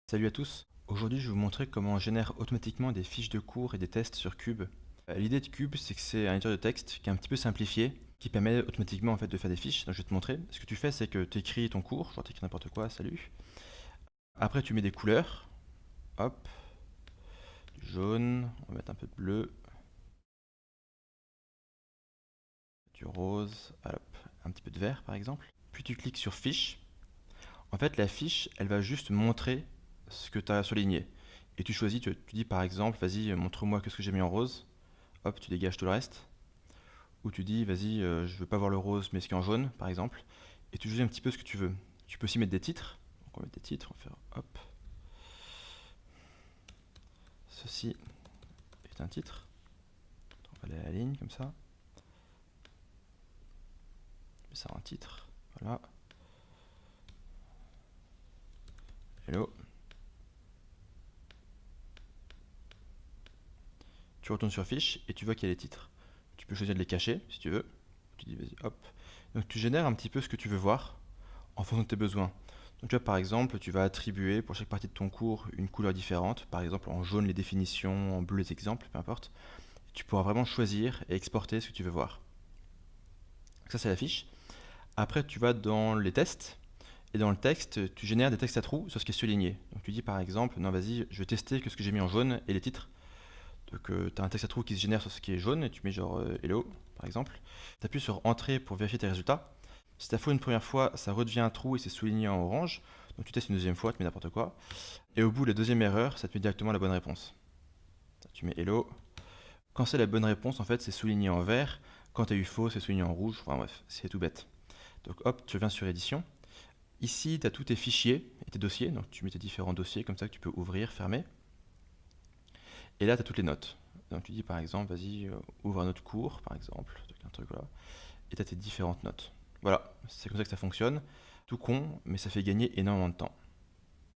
Salut à tous, aujourd'hui je vais vous montrer comment on génère automatiquement des fiches de cours et des tests sur Cube. L'idée de Cube, c'est que c'est un éditeur de texte qui est un petit peu simplifié, qui permet automatiquement en fait de faire des fiches. Donc je vais te montrer. Ce que tu fais, c'est que tu écris ton cours, genre tu écris n'importe quoi, salut. Après tu mets des couleurs, hop, du jaune, on va mettre un peu de bleu, du rose, hop, un petit peu de vert par exemple. Puis tu cliques sur fiche. En fait la fiche, elle va juste montrer ce que tu as surligné. Et tu choisis, tu dis par exemple, vas-y, montre-moi ce que j'ai mis en rose. Hop, tu dégages tout le reste. Ou tu dis, vas-y, je veux pas voir le rose, mais ce qui est en jaune, par exemple. Et tu choisis un petit peu ce que tu veux. Tu peux aussi mettre des titres. Donc on va mettre des titres, on va faire hop. Ceci est un titre. On va aller à la ligne comme ça. Je mets ça en titre. Voilà. Hello. Tu retournes sur fiche et tu vois qu'il y a les titres. Tu peux choisir de les cacher si tu veux. Tu dis vas-y, hop. Donc tu génères un petit peu ce que tu veux voir en fonction de tes besoins. Donc tu vois, par exemple, tu vas attribuer pour chaque partie de ton cours une couleur différente. Par exemple, en jaune les définitions, en bleu les exemples, peu importe. Tu pourras vraiment choisir et exporter ce que tu veux voir. Donc ça, c'est la fiche. Après, tu vas dans les tests. Et dans le texte, tu génères des textes à trous sur ce qui est souligné. Donc tu dis par exemple, non vas-y, je vais tester que ce que j'ai mis en jaune et les titres. Donc tu as un texte à trous qui se génère sur ce qui est jaune et tu mets genre hello par exemple. Tu appuies sur entrée pour vérifier tes résultats. Si tu as faux une première fois, ça redevient un trou et c'est souligné en orange. Donc tu testes une deuxième fois, tu mets n'importe quoi. Et au bout de la deuxième erreur, ça te met directement la bonne réponse. Tu mets hello. Quand c'est la bonne réponse, en fait, c'est souligné en vert. Quand tu as eu faux, c'est souligné en rouge. Enfin bref, c'est tout bête. Donc hop, tu reviens sur édition. Ici, tu as tous tes fichiers et tes dossiers. Donc tu mets tes différents dossiers comme ça que tu peux ouvrir, fermer. Et là, tu as toutes les notes. Donc tu dis par exemple, vas-y, ouvre un autre cours, par exemple. Un truc, voilà. Et tu as tes différentes notes. Voilà, c'est comme ça que ça fonctionne. Tout con, mais ça fait gagner énormément de temps.